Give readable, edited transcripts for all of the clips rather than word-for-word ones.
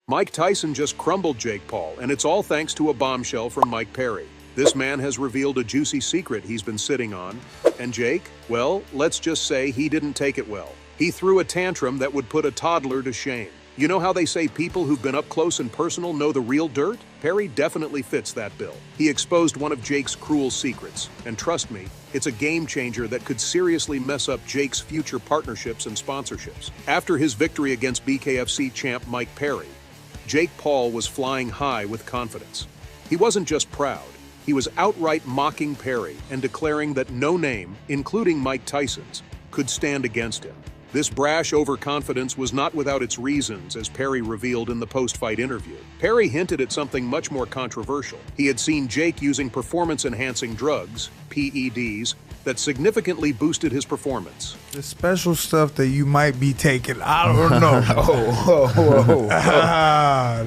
Mike Tyson just crumbled Jake Paul, and it's all thanks to a bombshell from Mike Perry. This man has revealed a juicy secret he's been sitting on. And Jake? Well, let's just say he didn't take it well. He threw a tantrum that would put a toddler to shame. You know how they say people who've been up close and personal know the real dirt? Perry definitely fits that bill. He exposed one of Jake's cruel secrets. And trust me, it's a game changer that could seriously mess up Jake's future partnerships and sponsorships. After his victory against BKFC champ Mike Perry, Jake Paul was flying high with confidence. He wasn't just proud. He was outright mocking Perry and declaring that no name, including Mike Tyson's, could stand against him. This brash overconfidence was not without its reasons, as Perry revealed in the post-fight interview. Perry hinted at something much more controversial. He had seen Jake using performance-enhancing drugs, PEDs, that significantly boosted his performance. The special stuff that you might be taking, I don't know.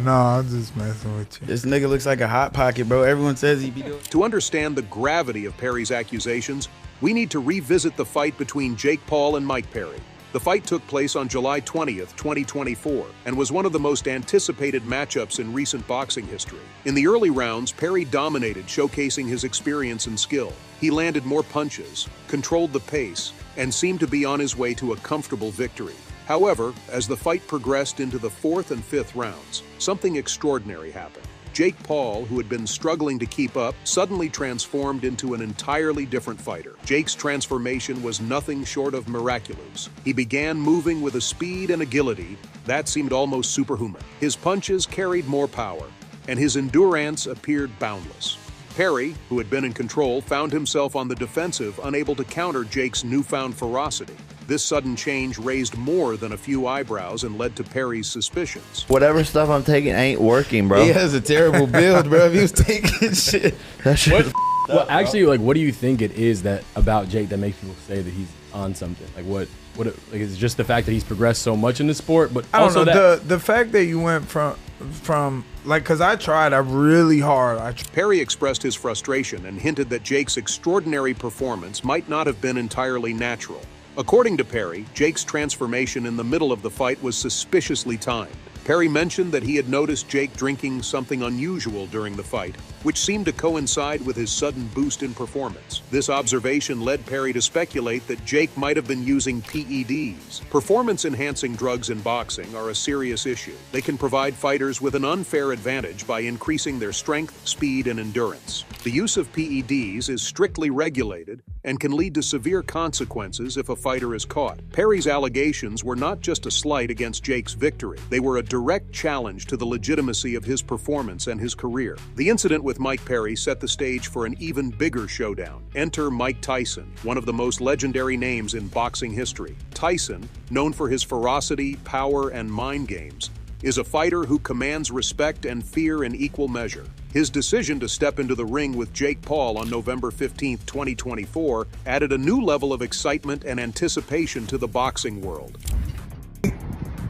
No, I'm just messing with you. This nigga looks like a hot pocket, bro. Everyone says he be doing. To understand the gravity of Perry's accusations, we need to revisit the fight between Jake Paul and Mike Perry. The fight took place on July 20th, 2024, and was one of the most anticipated matchups in recent boxing history. In the early rounds, Perry dominated, showcasing his experience and skill. He landed more punches, controlled the pace, and seemed to be on his way to a comfortable victory. However, as the fight progressed into the 4th and 5th rounds, something extraordinary happened. Jake Paul, who had been struggling to keep up, suddenly transformed into an entirely different fighter. Jake's transformation was nothing short of miraculous. He began moving with a speed and agility that seemed almost superhuman. His punches carried more power, and his endurance appeared boundless. Perry, who had been in control, found himself on the defensive, unable to counter Jake's newfound ferocity. This sudden change raised more than a few eyebrows and led to Perry's suspicions. Whatever stuff I'm taking ain't working, bro. He has a terrible build, bro. If he was taking shit. That shit. Well, actually, like, what do you think it is that about Jake that makes people say that he's on something? Like, what like, is it just the fact that he's progressed so much in the sport, but I don't also know, that the fact that you went from like, cause I really hard. Perry expressed his frustration and hinted that Jake's extraordinary performance might not have been entirely natural. According to Perry, Jake's transformation in the middle of the fight was suspiciously timed. Perry mentioned that he had noticed Jake drinking something unusual during the fight, which seemed to coincide with his sudden boost in performance. This observation led Perry to speculate that Jake might have been using PEDs. Performance-enhancing drugs in boxing are a serious issue. They can provide fighters with an unfair advantage by increasing their strength, speed, and endurance. The use of PEDs is strictly regulated and can lead to severe consequences if a fighter is caught. Perry's allegations were not just a slight against Jake's victory. They were a direct challenge to the legitimacy of his performance and his career. The incident with Mike Perry set the stage for an even bigger showdown. Enter Mike Tyson, one of the most legendary names in boxing history. Tyson, known for his ferocity, power, and mind games, is a fighter who commands respect and fear in equal measure. His decision to step into the ring with Jake Paul on November 15, 2024, added a new level of excitement and anticipation to the boxing world.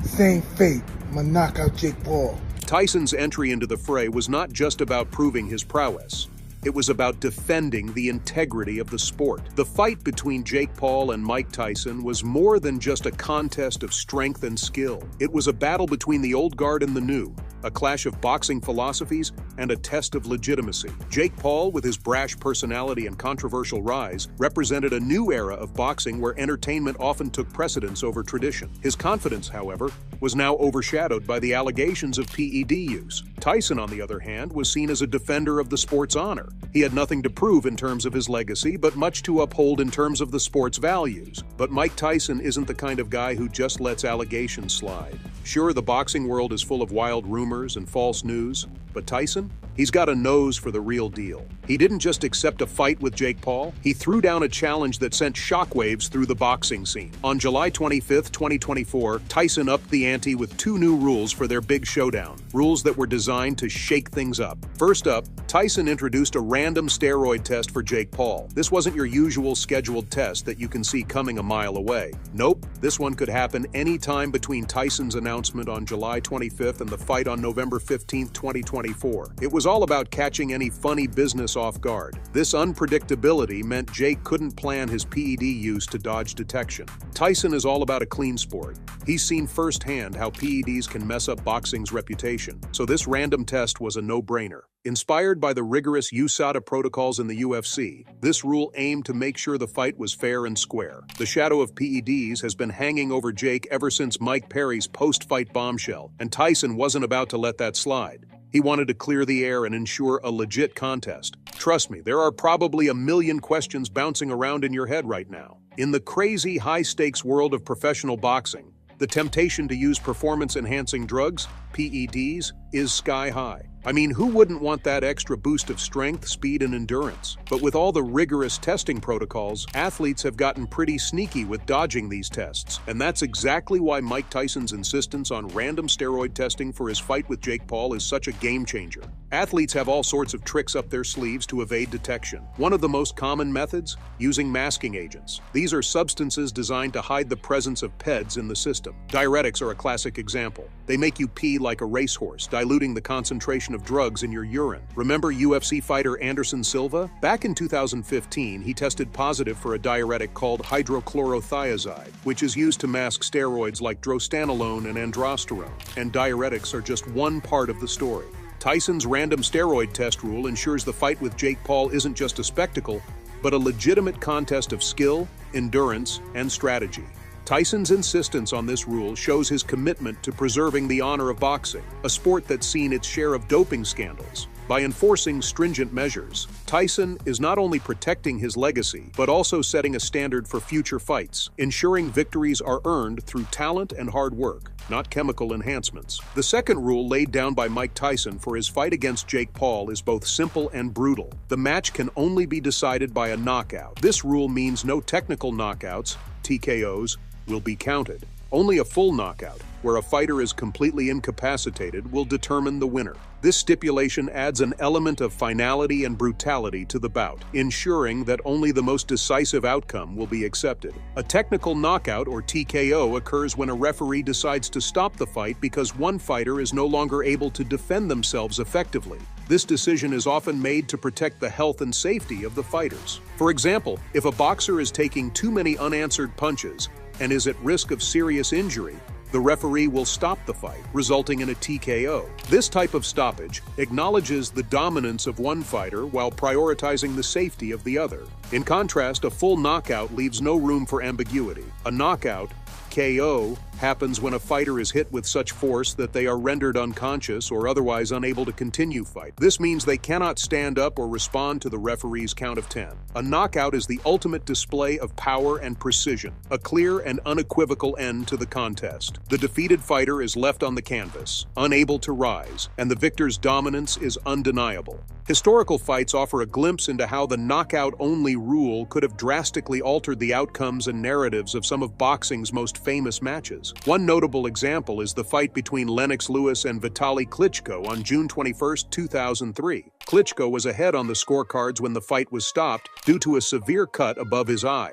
Same fate. I'm gonna knock out Jake Paul. Tyson's entry into the fray was not just about proving his prowess. It was about defending the integrity of the sport. The fight between Jake Paul and Mike Tyson was more than just a contest of strength and skill. It was a battle between the old guard and the new, a clash of boxing philosophies and a test of legitimacy. Jake Paul, with his brash personality and controversial rise, represented a new era of boxing where entertainment often took precedence over tradition. His confidence, however, was now overshadowed by the allegations of PED use. Tyson, on the other hand, was seen as a defender of the sport's honor. He had nothing to prove in terms of his legacy, but much to uphold in terms of the sport's values. But Mike Tyson isn't the kind of guy who just lets allegations slide. Sure, the boxing world is full of wild rumors and false news, but Tyson? He's got a nose for the real deal. He didn't just accept a fight with Jake Paul, he threw down a challenge that sent shockwaves through the boxing scene. On July 25, 2024, Tyson upped the ante with 2 new rules for their big showdown, rules that were designed to shake things up. First up, Tyson introduced a random steroid test for Jake Paul. This wasn't your usual scheduled test that you can see coming a mile away. Nope, This one could happen any time between Tyson's announcement on July 25th and the fight on November 15th, 2024. It was all about catching any funny business off guard. This unpredictability meant Jake couldn't plan his PED use to dodge detection. Tyson is all about a clean sport. He's seen firsthand how PEDs can mess up boxing's reputation, so this random test was a no-brainer. Inspired by the rigorous USADA protocols in the UFC, this rule aimed to make sure the fight was fair and square. The shadow of PEDs has been hanging over Jake ever since Mike Perry's post-fight bombshell, and Tyson wasn't about to let that slide. He wanted to clear the air and ensure a legit contest. Trust me, there are probably a million questions bouncing around in your head right now. In the crazy, high-stakes world of professional boxing, the temptation to use performance-enhancing drugs, PEDs, is sky high. I mean, who wouldn't want that extra boost of strength, speed, and endurance? But with all the rigorous testing protocols, athletes have gotten pretty sneaky with dodging these tests. And that's exactly why Mike Tyson's insistence on random steroid testing for his fight with Jake Paul is such a game changer. Athletes have all sorts of tricks up their sleeves to evade detection. One of the most common methods? Using masking agents. These are substances designed to hide the presence of PEDs in the system. Diuretics are a classic example. They make you pee like a racehorse, diluting the concentration of drugs in your urine. Remember UFC fighter Anderson Silva? Back in 2015, he tested positive for a diuretic called hydrochlorothiazide, which is used to mask steroids like drostanolone and androsterone. And diuretics are just one part of the story. Tyson's random steroid test rule ensures the fight with Jake Paul isn't just a spectacle, but a legitimate contest of skill, endurance, and strategy. Tyson's insistence on this rule shows his commitment to preserving the honor of boxing, a sport that's seen its share of doping scandals. By enforcing stringent measures, Tyson is not only protecting his legacy, but also setting a standard for future fights, ensuring victories are earned through talent and hard work, not chemical enhancements. The second rule laid down by Mike Tyson for his fight against Jake Paul is both simple and brutal. The match can only be decided by a knockout. This rule means no technical knockouts, TKOs, will be counted. Only a full knockout, where a fighter is completely incapacitated, will determine the winner. This stipulation adds an element of finality and brutality to the bout, ensuring that only the most decisive outcome will be accepted. A technical knockout, or TKO, occurs when a referee decides to stop the fight because one fighter is no longer able to defend themselves effectively. This decision is often made to protect the health and safety of the fighters. For example, if a boxer is taking too many unanswered punches and is at risk of serious injury, the referee will stop the fight, resulting in a TKO. This type of stoppage acknowledges the dominance of one fighter while prioritizing the safety of the other. In contrast, a full knockout leaves no room for ambiguity. A knockout, KO, happens when a fighter is hit with such force that they are rendered unconscious or otherwise unable to continue fight. This means they cannot stand up or respond to the referee's count of 10. A knockout is the ultimate display of power and precision, a clear and unequivocal end to the contest. The defeated fighter is left on the canvas, unable to rise, and the victor's dominance is undeniable. Historical fights offer a glimpse into how the knockout-only rule could have drastically altered the outcomes and narratives of some of boxing's most famous matches. One notable example is the fight between Lennox Lewis and Vitaly Klitschko on June 21, 2003. Klitschko was ahead on the scorecards when the fight was stopped due to a severe cut above his eye,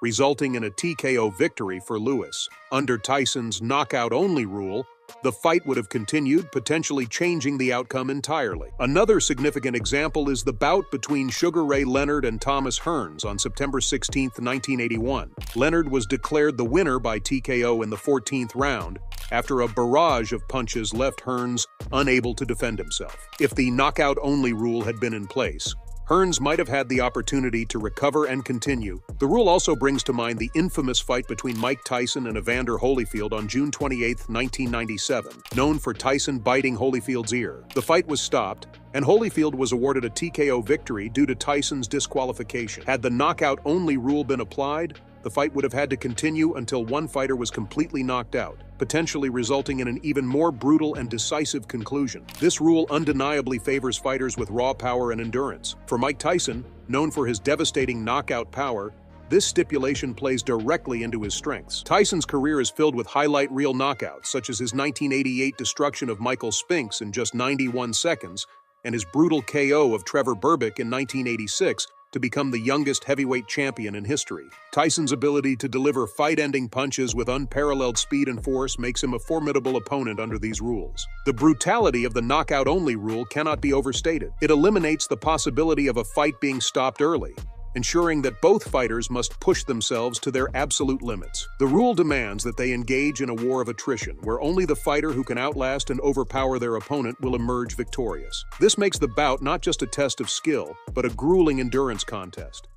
resulting in a TKO victory for Lewis. Under Tyson's knockout-only rule, the fight would have continued, potentially changing the outcome entirely. Another significant example is the bout between Sugar Ray Leonard and Thomas Hearns on September 16, 1981. Leonard was declared the winner by TKO in the 14th round after a barrage of punches left Hearns unable to defend himself. If the knockout-only rule had been in place, Hearns might have had the opportunity to recover and continue. The rule also brings to mind the infamous fight between Mike Tyson and Evander Holyfield on June 28, 1997, known for Tyson biting Holyfield's ear. The fight was stopped, and Holyfield was awarded a TKO victory due to Tyson's disqualification. Had the knockout-only rule been applied, the fight would have had to continue until one fighter was completely knocked out, potentially resulting in an even more brutal and decisive conclusion. This rule undeniably favors fighters with raw power and endurance. For Mike Tyson, known for his devastating knockout power, this stipulation plays directly into his strengths. Tyson's career is filled with highlight reel knockouts, such as his 1988 destruction of Michael Spinks in just 91 seconds, and his brutal KO of Trevor Berbick in 1986, to become the youngest heavyweight champion in history. Tyson's ability to deliver fight-ending punches with unparalleled speed and force makes him a formidable opponent under these rules. The brutality of the knockout-only rule cannot be overstated. It eliminates the possibility of a fight being stopped early, ensuring that both fighters must push themselves to their absolute limits. The rule demands that they engage in a war of attrition, where only the fighter who can outlast and overpower their opponent will emerge victorious. This makes the bout not just a test of skill, but a grueling endurance contest.